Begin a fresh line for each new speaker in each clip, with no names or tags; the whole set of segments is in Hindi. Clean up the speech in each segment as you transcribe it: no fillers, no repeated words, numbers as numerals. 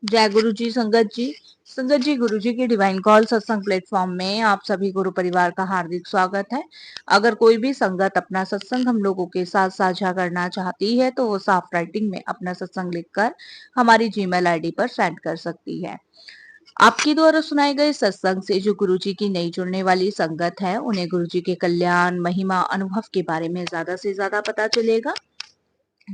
जय गुरु जी। संगत जी गुरु जी के डिवाइन कॉल सत्संग प्लेटफॉर्म में आप सभी गुरु परिवार का हार्दिक स्वागत है। अगर कोई भी संगत अपना सत्संग हम लोगों के साथ साझा करना चाहती है तो वो साफ राइटिंग में अपना सत्संग लिखकर हमारी जीमेल आईडी पर सेंड कर सकती है। आपके द्वारा सुनाए गए सत्संग से जो गुरु जी की नई जुड़ने वाली संगत है उन्हें गुरु जी के कल्याण, महिमा, अनुभव के बारे में ज्यादा से ज्यादा पता चलेगा।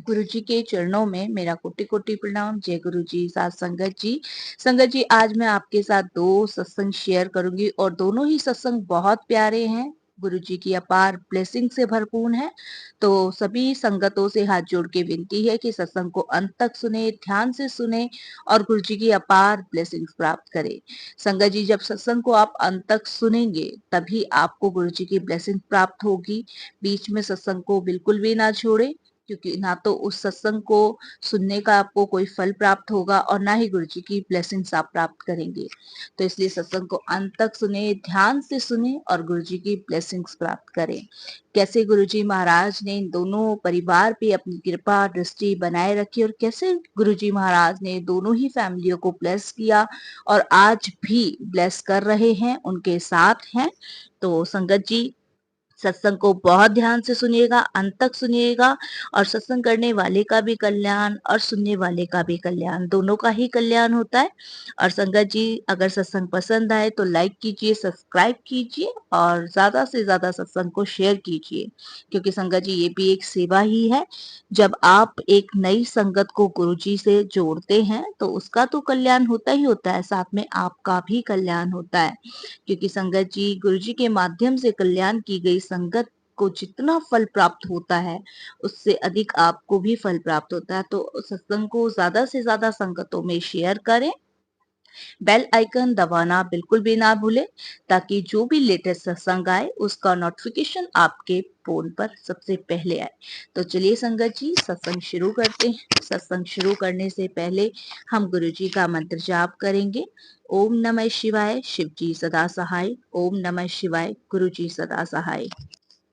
गुरु जी के चरणों में मेरा कोटि कोटि प्रणाम। जय गुरु जी। साथ संगत जी आज मैं आपके साथ दो सत्संग शेयर करूंगी और दोनों ही सत्संग बहुत प्यारे हैं, गुरु जी की अपार ब्लेसिंग से भरपूर है। तो सभी संगतों से हाथ जोड़ के विनती है कि सत्संग को अंत तक सुने, ध्यान से सुने और गुरु जी की अपार ब्लेसिंग्स प्राप्त करें। संगत जी जब सत्संग को आप अंत तक सुनेंगे तभी आपको गुरु जी की ब्लेसिंग प्राप्त होगी। बीच में सत्संग को बिल्कुल भी ना छोड़े, क्योंकि ना तो उस सत्संग को सुनने का आपको कोई फल प्राप्त होगा और ना ही गुरु जी की ब्लेसिंग्स आप प्राप्त करेंगे। तो इसलिए सत्संग को अंत तक सुने, ध्यान से सुने और गुरु जी की ब्लेसिंग्स प्राप्त करें। कैसे गुरु जी महाराज ने इन दोनों परिवार पे अपनी कृपा दृष्टि बनाए रखी और कैसे गुरु जी महाराज ने दोनों ही फैमिलियों को ब्लेस किया और आज भी ब्लेस कर रहे हैं, उनके साथ हैं। तो संगत जी सत्संग को बहुत ध्यान से सुनिएगा, अंत तक सुनिएगा और सत्संग करने वाले का भी कल्याण और सुनने वाले का भी कल्याण, दोनों का ही कल्याण होता है। और संगत जी अगर सत्संग पसंद आए तो लाइक कीजिए, सब्सक्राइब कीजिए और ज्यादा से ज्यादा सत्संग को शेयर कीजिए, क्योंकि संगत जी ये भी एक सेवा ही है। जब आप एक नई संगत को गुरु जी से जोड़ते हैं तो उसका तो कल्याण होता ही होता है, साथ में आपका भी कल्याण होता है। क्योंकि संगत जी गुरु जी के माध्यम से कल्याण की गई संगत को जितना फल प्राप्त होता है उससे अधिक आपको भी फल प्राप्त होता है। तो सत्संग को ज्यादा से ज्यादा संगतों में शेयर करें, बेल आइकन दबाना बिल्कुल भी ना भूलें, ताकि जो भी लेटेस्ट सत्संग आए उसका नोटिफिकेशन आपके फोन पर सबसे पहले आए। तो चलिए संगत जी सत्संग शुरू करते हैं। सत्संग शुरू करने से पहले हम गुरु जी का मंत्र जाप करेंगे। ओम नमः शिवाय, शिव जी सदा सहाय। ओम नमः शिवाय, गुरु जी सदा सहाय।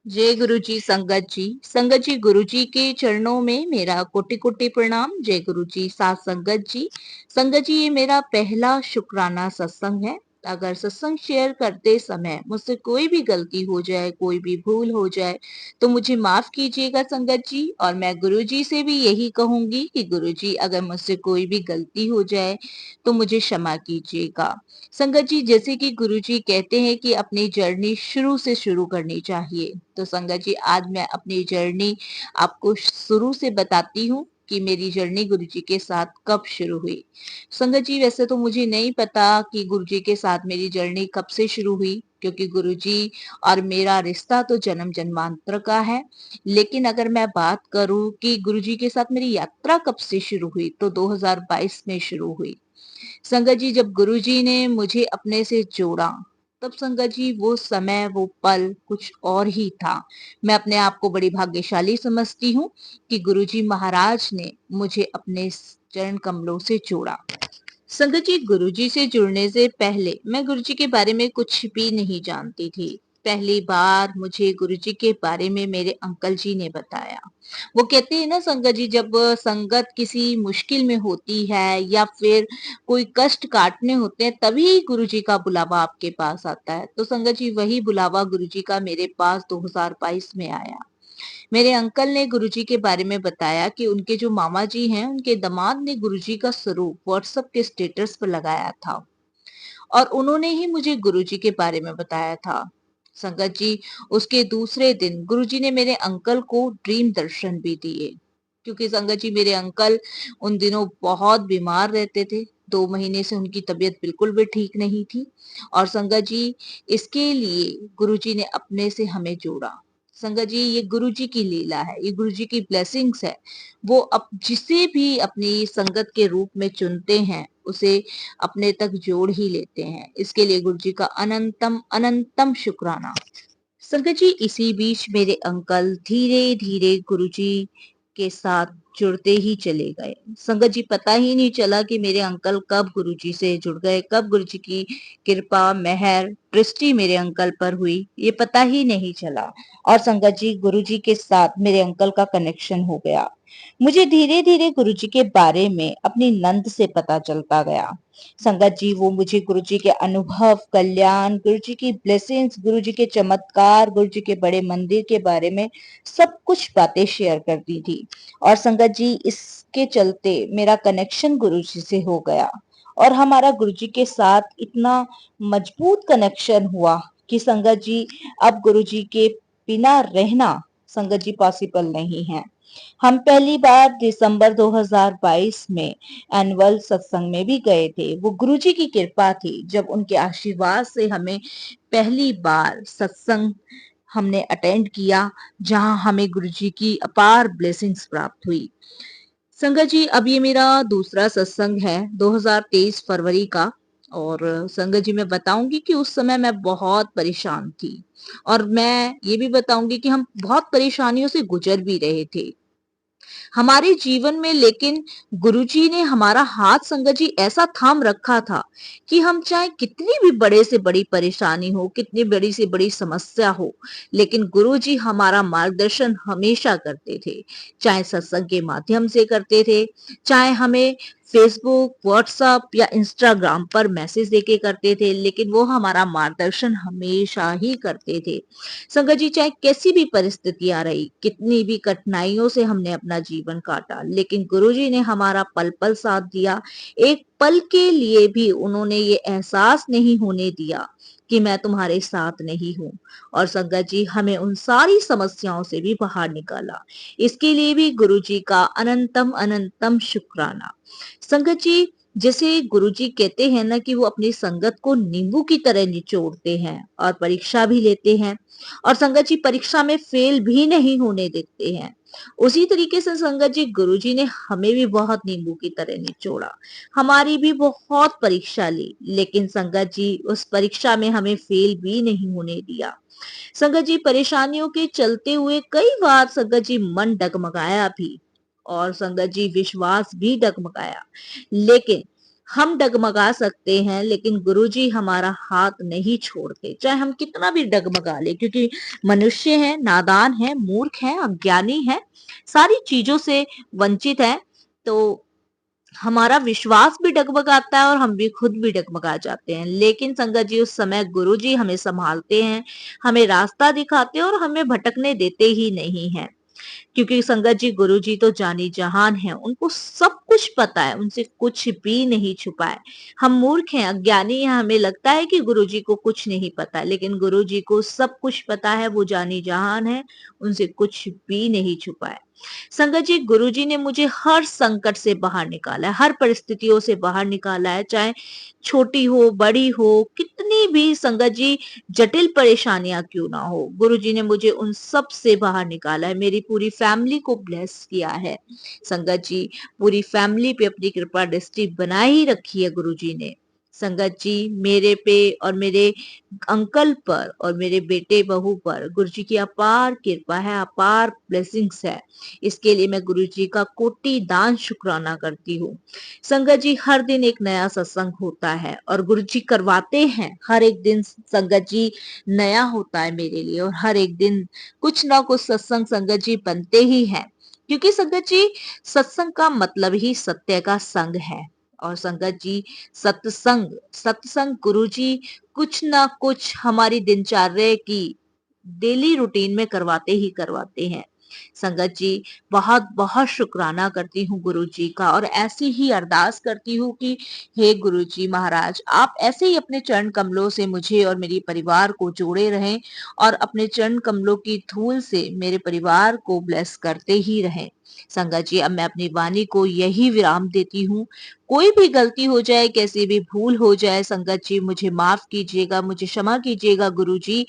जय गुरु जी। संगत जी गुरु जी के चरणों में मेरा कोटि कोटि प्रणाम। जय गुरु जी। साथ संगत जी ये मेरा पहला शुक्राना सत्संग है। अगर सत्संग शेयर करते समय मुझसे कोई भी गलती हो जाए, कोई भी भूल हो जाए तो मुझे माफ कीजिएगा संगत जी। और मैं गुरु जी से भी यही कहूंगी कि गुरु जी अगर मुझसे कोई भी गलती हो जाए तो मुझे क्षमा कीजिएगा। संगत जी जैसे कि गुरु जी कहते हैं कि अपनी जर्नी शुरू से शुरू करनी चाहिए, तो संगत जी आज मैं अपनी जर्नी आपको शुरू से बताती हूँ कि मेरी जर्नी गुरु जी के साथ कब शुरू हुई। संगत जी वैसे तो मुझे नहीं पता कि गुरु जी के साथ मेरी जर्नी कब से शुरू हुई, क्योंकि गुरु जी और मेरा रिश्ता तो जन्म जन्मांतर का है। लेकिन अगर मैं बात करूं कि गुरु जी के साथ मेरी यात्रा कब से शुरू हुई तो 2022 में शुरू हुई। संगत जी जब गुरुजी ने मुझे अपने से जोड़ा तब संगत जी वो समय, वो पल कुछ और ही था। मैं अपने आप को बड़ी भाग्यशाली समझती हूँ कि गुरुजी महाराज ने मुझे अपने चरण कमलों से जोड़ा। संगत जी गुरुजी से जुड़ने से पहले मैं गुरुजी के बारे में कुछ भी नहीं जानती थी। पहली बार मुझे गुरुजी के बारे में मेरे अंकल जी ने बताया। वो कहते हैं ना संगत जी, जब संगत किसी मुश्किल में होती है या फिर कोई कष्ट काटने होते हैं तभी गुरुजी का बुलावा आपके पास आता है। तो संगत जी वही बुलावा गुरुजी का मेरे पास 2022 में आया। मेरे अंकल ने गुरुजी के बारे में बताया कि उनके जो मामा जी हैं उनके दामाद ने गुरुजी का स्वरूप व्हाट्सएप के स्टेटस पर लगाया था और उन्होंने ही मुझे गुरुजी के बारे में बताया था। संगत जी उसके दूसरे दिन गुरुजी ने मेरे अंकल को ड्रीम दर्शन भी दिए, क्योंकि संगत जी मेरे अंकल उन दिनों बहुत बीमार रहते थे। 2 महीने से उनकी तबीयत बिल्कुल भी ठीक नहीं थी और संगत जी इसके लिए गुरुजी ने अपने से हमें जोड़ा। संगत जी ये गुरुजी की लीला है, ये गुरुजी की ब्लेसिंग्स है। वो अब जिसे भी अपनी संगत के रूप में चुनते हैं उसे अपने तक जोड़ ही लेते हैं। इसके लिए गुरु जी का अनंतम अनंतम शुक्राना। संगत जी इसी बीच मेरे अंकल धीरे धीरे गुरु जी के साथ जुड़ते ही चले गए। संगत जी पता ही नहीं चला कि मेरे अंकल कब गुरु जी से जुड़ गए, कब गुरु जी की कृपा मेहर दृष्टि मेरे अंकल पर हुई, ये पता ही नहीं चला। और संगत जी गुरु जी के साथ मेरे अंकल का कनेक्शन हो गया। मुझे धीरे धीरे गुरुजी के बारे में अपनी नंद से पता चलता गया। संगत जी वो मुझे गुरुजी के अनुभव, कल्याण, गुरुजी की ब्लेसिंग्स, गुरुजी के चमत्कार, गुरुजी के बड़े मंदिर के बारे में सब कुछ बातें शेयर करती थी। और संगत जी इसके चलते मेरा कनेक्शन गुरुजी से हो गया और हमारा गुरुजी के साथ इतना मजबूत कनेक्शन हुआ कि संगत जी अब गुरुजी के बिना रहना संगत जी पॉसिबल नहीं है। हम पहली बार दिसंबर 2022 में एनुअल सत्संग में भी गए थे। वो गुरुजी की कृपा थी जब उनके आशीर्वाद से हमें पहली बार सत्संग हमने अटेंड किया, जहां हमें गुरुजी की अपार ब्लेसिंग्स प्राप्त हुई। संगत जी अब ये मेरा दूसरा सत्संग है 2023 फरवरी का। और संगत जी मैं बताऊंगी कि उस समय मैं बहुत परेशान थी और मैं ये भी बताऊंगी कि हम बहुत परेशानियों से गुजर भी रहे थे हमारे जीवन में। लेकिन गुरुजी ने हमारा हाथ संगत जी ऐसा थाम रखा था कि हम चाहे कितनी भी बड़े से बड़ी परेशानी हो, कितनी बड़ी से बड़ी समस्या हो, लेकिन गुरुजी हमारा मार्गदर्शन हमेशा करते थे। चाहे सत्संग के माध्यम से करते थे, चाहे हमें फेसबुक, व्हाट्सएप या इंस्टाग्राम पर मैसेज देके करते थे, लेकिन वो हमारा मार्गदर्शन हमेशा ही करते थे। संगत जी चाहे कैसी भी परिस्थितियां रही, कितनी भी कठिनाइयों से हमने अपना जीवन काटा, लेकिन गुरुजी ने हमारा पल पल साथ दिया। एक पल के लिए भी उन्होंने ये एहसास नहीं होने दिया कि मैं तुम्हारे साथ नहीं हूँ। और संगत जी हमें उन सारी समस्याओं से भी बाहर निकाला। इसके लिए भी गुरुजी का अनंतम अनंतम शुक्राना। संगत जी जैसे गुरुजी कहते हैं ना कि वो अपनी संगत को नींबू की तरह निचोड़ते हैं और परीक्षा भी लेते हैं और संगत जी परीक्षा में फेल भी नहीं होने देते हैं। उसी तरीके से संगत जी गुरुजी ने हमें भी बहुत नींबू की तरह निचोड़ा, हमारी भी बहुत परीक्षा ली, लेकिन संगत जी उस परीक्षा में हमें फेल भी नहीं होने दिया। संगत जी परेशानियों के चलते हुए कई बार संगत जी मन डगमगाया भी और संगत जी विश्वास भी डगमगाया, लेकिन हम डगमगा सकते हैं लेकिन गुरुजी हमारा हाथ नहीं छोड़ते, चाहे हम कितना भी डगमगा ले, क्योंकि मनुष्य है, नादान है, मूर्ख है, अज्ञानी है, सारी चीजों से वंचित है। तो हमारा विश्वास भी डगमगाता है और हम भी खुद भी डगमगा जाते हैं, लेकिन संगत जी उस समय गुरुजी हमें संभालते हैं, हमें रास्ता दिखाते हैं और हमें भटकने देते ही नहीं है। क्योंकि संगत जी गुरुजी तो जानी जहान है, उनको सब कुछ पता है, उनसे कुछ भी नहीं छुपा है। हम मूर्ख हैं, अज्ञानी हैं, हमें लगता है कि गुरुजी को कुछ नहीं पता, लेकिन गुरुजी को सब कुछ पता है, वो जानी जहान है, उनसे कुछ भी नहीं छुपा है। संगत जी गुरुजी ने मुझे हर संकट से बाहर निकाला है, हर परिस्थितियों से बाहर निकाला है, चाहे छोटी हो, बड़ी हो, कितनी भी संगत जी जटिल परेशानियां क्यों ना हो, गुरुजी ने मुझे उन सब से बाहर निकाला है, मेरी पूरी फैमिली को ब्लेस किया है। संगत जी पूरी फैमिली पे अपनी कृपा दृष्टि बनाए ही रखी है गुरुजी ने। संगत जी मेरे पे और मेरे अंकल पर और मेरे बेटे बहू पर गुरुजी की अपार कृपा है, अपार ब्लेसिंग्स है। इसके लिए मैं गुरुजी का कोटि दान शुक्राना करती हूँ। संगत जी हर दिन एक नया सत्संग होता है और गुरुजी करवाते हैं, हर एक दिन संगत जी नया होता है मेरे लिए और हर एक दिन कुछ ना कुछ सत्संग संगत जी बनते ही हैं, क्योंकि संगत जी सत्संग का मतलब ही सत्य का संग है। और संगत जी सत्संग सत्संग गुरुजी कुछ ना कुछ हमारी दिनचर्या की डेली रूटीन में करवाते ही करवाते हैं। संगत जी बहुत बहुत शुक्राना करती हूँ गुरु जी का और ऐसी ही अरदास करती हूँ कि हे गुरु जी महाराज आप ऐसे ही अपने चरण कमलों से मुझे और मेरे परिवार को जोड़े रहें और अपने चरण कमलों की धूल से मेरे परिवार को ब्लेस करते ही रहें। संगत जी अब मैं अपनी वाणी को यही विराम देती हूँ। कोई भी गलती हो जाए, कैसी भी भूल हो जाए, संगत जी मुझे माफ कीजिएगा, मुझे क्षमा कीजिएगा गुरु जी।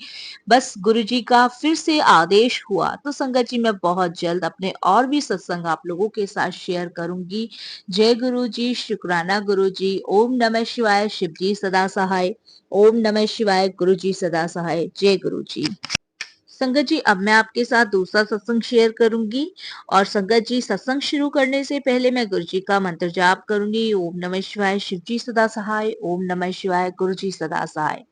बस गुरुजी का फिर से आदेश हुआ तो संगत जी मैं बहुत जल्द अपने और भी सत्संग आप लोगों के साथ शेयर करूंगी। जय गुरु जी, शुक्राना गुरु जी। ओम नमः शिवाय, शिव जी सदा सहाय। ओम नमः शिवाय, गुरु जी सदा सहाय। जय गुरु जी। संगत जी, अब मैं आपके साथ दूसरा सत्संग शेयर करूंगी। और संगत जी, सत्संग शुरू करने से पहले मैं गुरु जी का मंत्र जाप करूंगी। ओम नमः शिवाय, शिव जी सदा सहाय। ओम नमः शिवाय, गुरु जी सदा सहाय।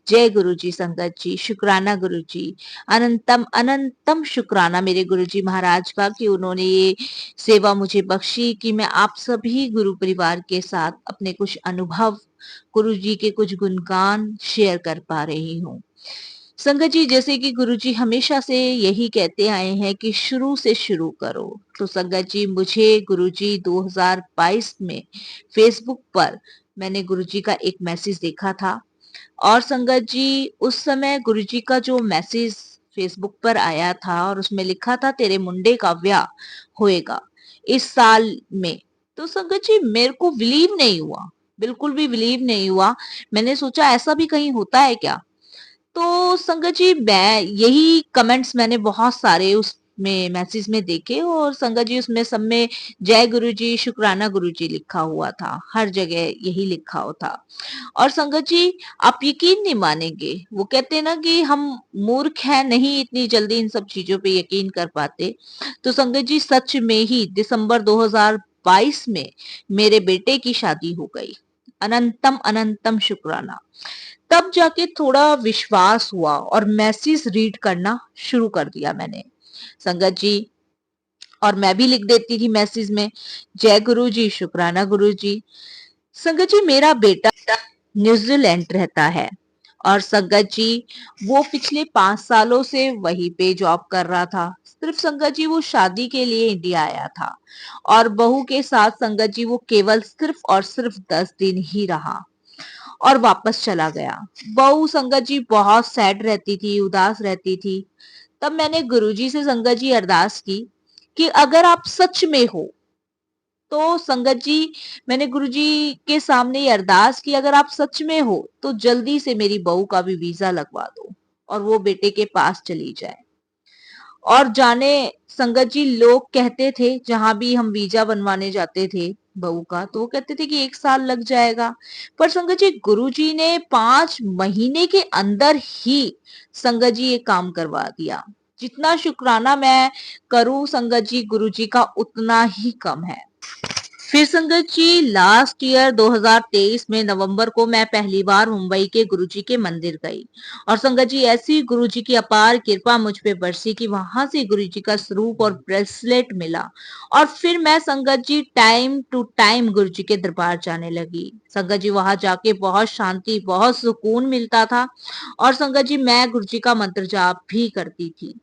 जय गुरु जी। संगत जी, शुक्राना गुरु जी। अनंतम अनंतम शुक्राना मेरे गुरु जी महाराज का कि उन्होंने ये सेवा मुझे बख्शी कि मैं आप सभी गुरु परिवार के साथ अपने कुछ अनुभव, गुरु जी के कुछ गुणगान शेयर कर पा रही हूँ। संगत जी, जैसे कि गुरुजी हमेशा से यही कहते आए हैं कि शुरू से शुरू करो। तो संगत जी, मुझे गुरुजी 2022 में फेसबुक पर मैंने गुरुजी का एक मैसेज देखा था। और संगत जी, उस समय गुरुजी का जो मैसेज फेसबुक पर आया था और उसमें लिखा था तेरे मुंडे का ब्याह होएगा इस साल में। तो संगत जी, मेरे को बिलीव नहीं हुआ, बिल्कुल भी बिलीव नहीं हुआ। मैंने सोचा ऐसा भी कहीं होता है क्या। तो संगत जी, मैं यही कमेंट्स मैंने बहुत सारे उसमें मैसेज में देखे और संगत जी उसमें सब में जय गुरु जी, शुक्राना गुरु जी लिखा हुआ था। हर जगह यही लिखा हुआ था। और संगत जी, आप यकीन नहीं मानेंगे, वो कहते हैं ना कि हम मूर्ख हैं, नहीं इतनी जल्दी इन सब चीजों पे यकीन कर पाते। तो संगत जी, सच में ही दिसंबर 2022 में मेरे बेटे की शादी हो गई। अनंतम अनंतम शुक्राना। तब जाके थोड़ा विश्वास हुआ और मैसेज रीड करना शुरू कर दिया मैंने। संगत जी, और मैं भी लिख देती थी मैसेज में, जय गुरु जी, शुक्राना गुरु जी। संगत जी, मेरा बेटा न्यूजीलैंड रहता है और संगत जी वो पिछले 5 सालों से वहीं पे जॉब कर रहा था। सिर्फ संगत जी वो शादी के लिए इंडिया आया था और बहू के साथ संगत जी वो केवल सिर्फ और सिर्फ 10 दिन ही रहा और वापस चला गया। बहू संगत जी बहुत सैड रहती थी, उदास रहती थी। तब मैंने गुरुजी से संगत जी अरदास की कि अगर आप सच में हो तो संगत जी, मैंने गुरुजी के सामने ये अरदास की, अगर आप सच में हो तो जल्दी से मेरी बहू का भी वीजा लगवा दो और वो बेटे के पास चली जाए। और जाने संगत जी, लोग कहते थे जहां भी हम वीजा बनवाने जाते थे बहू का, तो वो कहते थे कि 1 साल लग जाएगा। पर संगत जी, गुरुजी ने 5 महीने के अंदर ही संगत जी ये काम करवा दिया। जितना शुक्राना मैं करूं संगत जी, गुरुजी का उतना ही कम है। फिर संगत जी, लास्ट ईयर 2023 में नवंबर को मैं पहली बार मुंबई के गुरुजी के मंदिर गई और संगत जी ऐसी गुरुजी की अपार कृपा मुझ पे बरसी कि वहां से गुरुजी का स्वरूप और ब्रेसलेट मिला। और फिर मैं संगत जी टाइम टू टाइम गुरुजी के दरबार जाने लगी। संगत जी, वहां जाके बहुत शांति, बहुत सुकून मिलता था। और संगत जी, मैं गुरुजी का मंत्र जाप भी करती थी।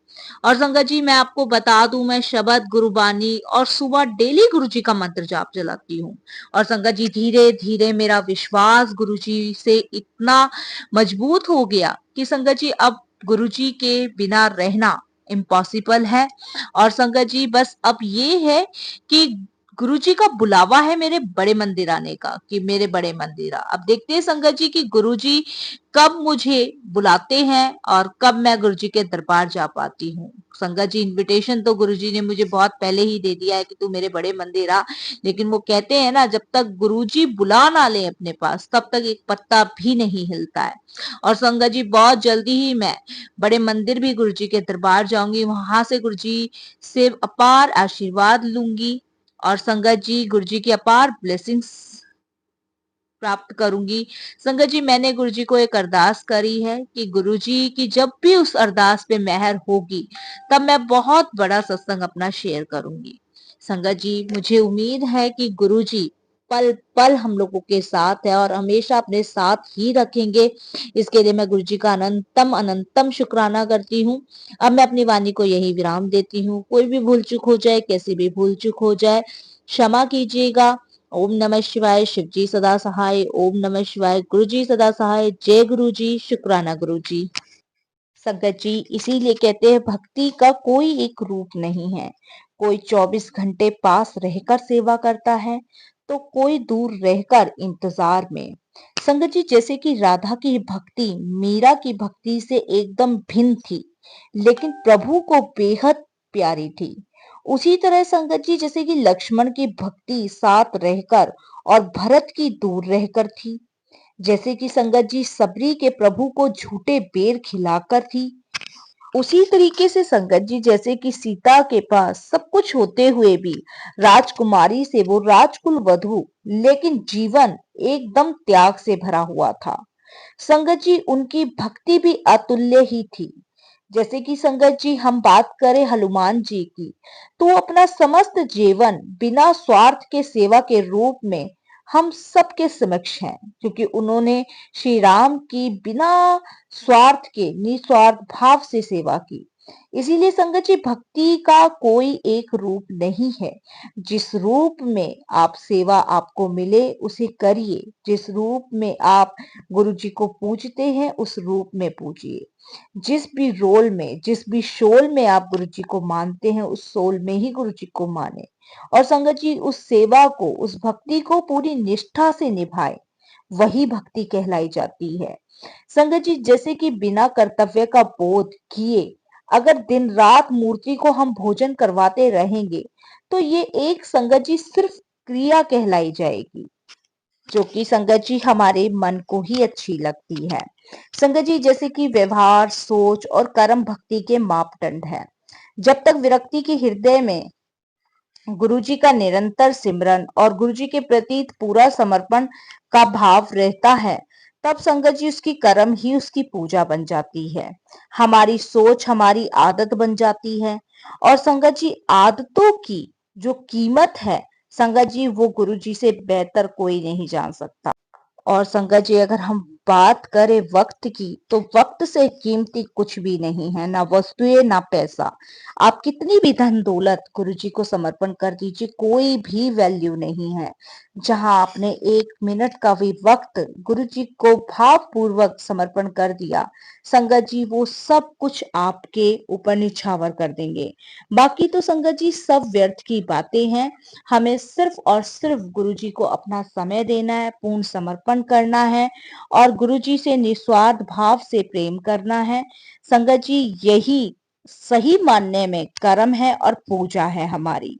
और संगत जी, मैं आपको बता दूं, मैं शबद, गुरुबानी और सुबह डेली गुरुजी का मंत्र जाप चलाती हूँ। और संगत जी, धीरे धीरे मेरा विश्वास गुरुजी से इतना मजबूत हो गया कि संगत जी अब गुरुजी के बिना रहना इम्पॉसिबल है। और संगत जी, बस अब ये है कि गुरुजी का बुलावा है मेरे बड़े मंदिर आने का, कि मेरे बड़े मंदिर अब देखते हैं संगत जी कि गुरुजी कब मुझे बुलाते हैं और कब मैं गुरुजी के दरबार जा पाती हूँ। संगत जी, इनविटेशन तो गुरुजी ने मुझे बहुत पहले ही दे दिया है कि तू मेरे बड़े मंदिर आ। लेकिन वो कहते हैं ना, जब तक गुरुजी बुला ना ले अपने पास तब तक एक पत्ता भी नहीं हिलता है। और संगत जी, बहुत जल्दी ही मैं बड़े मंदिर भी गुरुजी के दरबार जाऊंगी, वहां से गुरुजी से अपार आशीर्वाद लूंगी। और संगत जी, गुरुजी की अपार ब्लेसिंग्स प्राप्त करूंगी। संगत जी, मैंने गुरुजी को एक अरदास करी है कि गुरुजी की जब भी उस अरदास पे मेहर होगी तब मैं बहुत बड़ा सत्संग अपना शेयर करूंगी। संगत जी, मुझे उम्मीद है कि गुरुजी पल पल हम लोगों के साथ है और हमेशा अपने साथ ही रखेंगे। इसके लिए मैं गुरुजी का अनंतम अनंतम शुक्राना करती हूँ। अब मैं अपनी वाणी को यही विराम देती हूँ। कोई भी भूल चूक हो जाए, कैसी भी भूल चूक हो जाए, क्षमा कीजिएगा। ओम नमः शिवाय, शिव जी सदा सहाय। ओम नमः शिवाय, गुरु जी सदा सहाय। जय गुरु जी, शुक्राना गुरु जी। संगत जी, इसीलिए कहते हैं भक्ति का कोई एक रूप नहीं है। कोई 24 घंटे पास रहकर सेवा करता है तो कोई दूर रहकर इंतजार में। संगत जी, जैसे कि राधा की भक्ति मीरा की भक्ति से एकदम भिन्न थी, लेकिन प्रभु को बेहद प्यारी थी। उसी तरह संगत जी, जैसे कि लक्ष्मण की भक्ति साथ रहकर और भरत की दूर रहकर थी। जैसे कि संगत जी सबरी के प्रभु को झूठे बेर खिलाकर थी। उसी तरीके से संगत जी, जैसे कि सीता के पास सब कुछ होते हुए भी राजकुमारी से वो राजकुल वधु, लेकिन जीवन एकदम त्याग से भरा हुआ था। संगत जी, उनकी भक्ति भी अतुल्य ही थी। जैसे कि संगत जी हम बात करें हनुमान जी की, तो वो अपना समस्त जीवन बिना स्वार्थ के सेवा के रूप में हम सबके समक्ष हैं, क्योंकि उन्होंने श्री राम की बिना स्वार्थ के निस्वार्थ भाव से सेवा की। इसीलिए संगत जी, भक्ति का कोई एक रूप नहीं है। जिस रूप में आप सेवा आपको मिले उसे करिए, जिस रूप में आप गुरु जी को पूजते हैं उस रूप में पूजिए। जिस भी रोल में, जिस भी शोल में आप गुरु जी को मानते हैं उस सोल में ही गुरु जी को माने। और संगत जी, उस सेवा को, उस भक्ति को पूरी निष्ठा से निभाए, वही भक्ति कहलाई जाती है। संगत जी, जैसे कि बिना कर्तव्य का बोध किए अगर दिन रात मूर्ति को हम भोजन करवाते रहेंगे, तो ये एक संगत जी सिर्फ क्रिया कहलाई जाएगी, जो कि संगत जी हमारे मन को ही अच्छी लगती है। संगत जी, जैसे कि व्यवहार, सोच और कर्म भक्ति के मापदंड है। जब तक व्यक्ति के हृदय में गुरु जी का निरंतर सिमरन और गुरु जी के प्रति पूरा समर्पण का भाव रहता है, तब संगत जी उसकी कर्म ही उसकी पूजा बन जाती है। हमारी सोच हमारी आदत बन जाती है। और संगत जी, आदतों की जो कीमत है संगत जी, वो गुरु जी से बेहतर कोई नहीं जान सकता। और संगत जी, अगर हम बात करें वक्त की, तो वक्त से कीमती कुछ भी नहीं है, ना वस्तुएं ना पैसा। आप कितनी भी धन दौलत गुरु जी को समर्पण कर दीजिए, कोई भी वैल्यू नहीं है। जहां आपने 1 मिनट का भी वक्त गुरु जी को भाव पूर्वक समर्पण कर दिया, संगत जी वो सब कुछ आपके ऊपर निछावर कर देंगे। बाकी तो संगत जी सब व्यर्थ की बातें हैं। हमें सिर्फ और सिर्फ गुरु जी को अपना समय देना है, पूर्ण समर्पण करना है और गुरु जी से निस्वार्थ भाव से प्रेम करना है। संगत जी, यही सही मानने में कर्म है और पूजा है हमारी।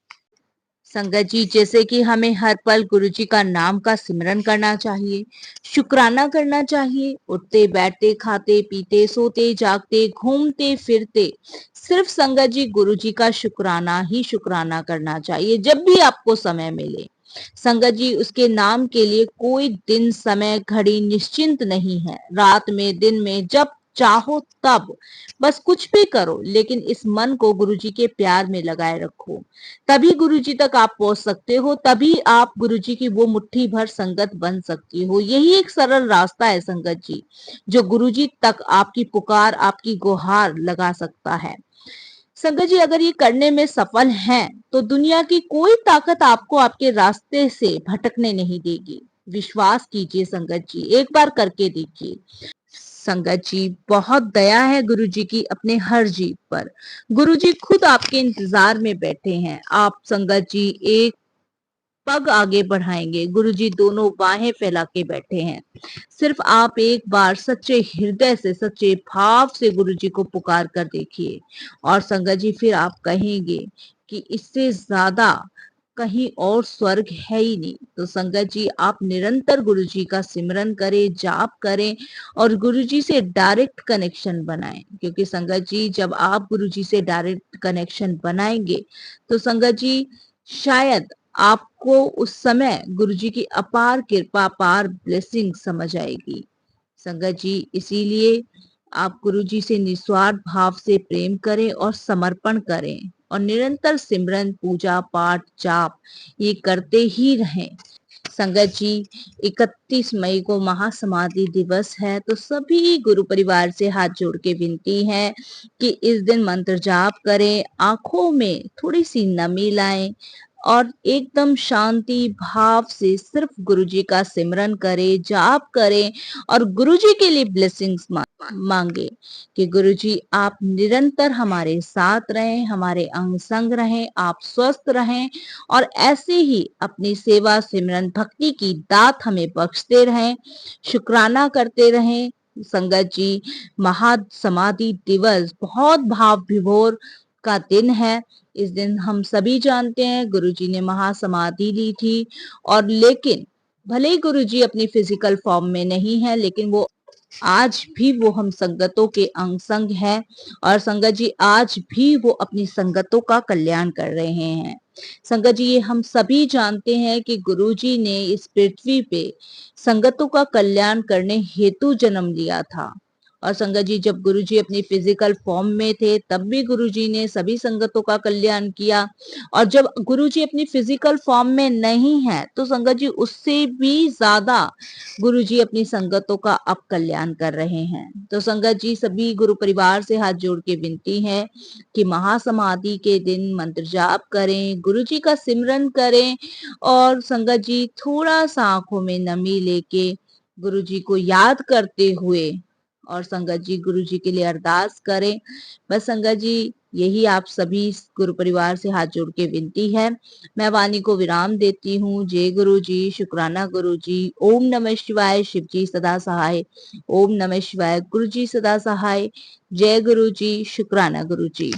संगत जी, जैसे कि हमें हर पल गुरु जी का नाम का सिमरन करना चाहिए, शुक्राना करना चाहिए। उठते बैठते खाते पीते सोते जागते घूमते फिरते सिर्फ संगत जी गुरु जी का शुक्राना ही शुक्राना करना चाहिए, जब भी आपको समय मिले। संगत जी, उसके नाम के लिए कोई दिन समय घड़ी निश्चिंत नहीं है। रात में दिन में जब चाहो तब बस कुछ भी करो, लेकिन इस मन को गुरु जी के प्यार में लगाए रखो। तभी गुरु जी तक आप पहुंच सकते हो, तभी आप गुरु जी की वो मुट्ठी भर संगत बन सकती हो। यही एक सरल रास्ता है संगत जी, जो गुरु जी तक आपकी पुकार, आपकी गुहार लगा सकता है। संगत जी, अगर ये करने में सफल हैं, तो दुनिया की कोई ताकत आपको आपके रास्ते से भटकने नहीं देगी। विश्वास कीजिए संगत जी, एक बार करके देखिए। संगत जी, बहुत दया है गुरु जी की अपने हर जीव पर। गुरु जी खुद आपके इंतजार में बैठे हैं। आप संगत जी एक पग आगे बढ़ाएंगे, गुरु जी दोनों बाहें फैला के बैठे हैं। सिर्फ आप एक बार सच्चे हृदय से, सच्चे भाव से गुरु जी को पुकार कर देखिए, और संगत जी फिर आप कहेंगे कि इससे ज्यादा कहीं और स्वर्ग है ही नहीं। तो संगत जी, आप निरंतर गुरु जी का सिमरन करें, जाप करें और गुरु जी से डायरेक्ट कनेक्शन बनाएं, क्योंकि संगत जी जब आप गुरु जी से डायरेक्ट कनेक्शन बनाएंगे, तो संगत जी शायद आपको उस समय गुरु जी की अपार कृपा, अपार ब्लेसिंग समझ आएगी। संगत जी, इसीलिए आप गुरु जी से निस्वार्थ भाव से प्रेम करें और समर्पण करें और निरंतर सिमरन, पूजा पाठ, जाप ये करते ही रहें। संगत जी, 31 मई को महासमाधि दिवस है, तो सभी गुरु परिवार से हाथ जोड़ के विनती है कि इस दिन मंत्र जाप करें, आंखों में थोड़ी सी नमी लाएं और एकदम शांति भाव से सिर्फ गुरुजी का सिमरन करें, जाप करें और गुरुजी के लिए ब्लेसिंग्स मांगे कि गुरुजी आप निरंतर हमारे साथ रहें, हमारे अंग संग रहें, आप स्वस्थ रहें और ऐसे ही अपनी सेवा सिमरन भक्ति की दात हमें बख्शते रहें, शुक्राना करते रहें। संगत जी, महासमाधि दिवस बहुत भाव विभोर का दिन है। इस दिन हम सभी जानते हैं गुरुजी ने महासमाधि ली थी, और लेकिन भले ही गुरुजी अपनी फिजिकल फॉर्म में नहीं है, लेकिन वो आज भी वो हम संगतों के अंग संग हैं और संगत जी आज भी वो अपनी संगतों का कल्याण कर रहे हैं। संगत जी, ये हम सभी जानते हैं कि गुरु जी ने इस पृथ्वी पे संगतों का कल्याण करने हेतु जन्म लिया था। और संगत जी, जब गुरु जी अपनी फिजिकल फॉर्म में थे तब भी गुरु जी ने सभी संगतों का कल्याण किया, और जब गुरु जी अपनी फिजिकल फॉर्म में नहीं है तो संगत जी उससे भी ज्यादा गुरु जी अपनी संगतों का अब कल्याण कर रहे हैं। तो संगत जी, सभी गुरु परिवार से हाथ जोड़ के विनती है कि महासमाधि के दिन मंत्र जाप करें, गुरु जी का सिमरन करें और संगत जी थोड़ा सा आंखों में नमी लेके गुरु जी को याद करते हुए और संगत जी गुरु जी के लिए अरदास करें। बस संगत जी, यही आप सभी गुरु परिवार से हाथ जोड़ के विनती है। मैं वाणी को विराम देती हूँ। जय गुरु जी, शुक्राना गुरु जी। ओम नमः शिवाय, शिव जी सदा सहाय। ओम नमः शिवाय, गुरु जी सदा सहाय। जय गुरु जी, शुक्राना गुरु जी।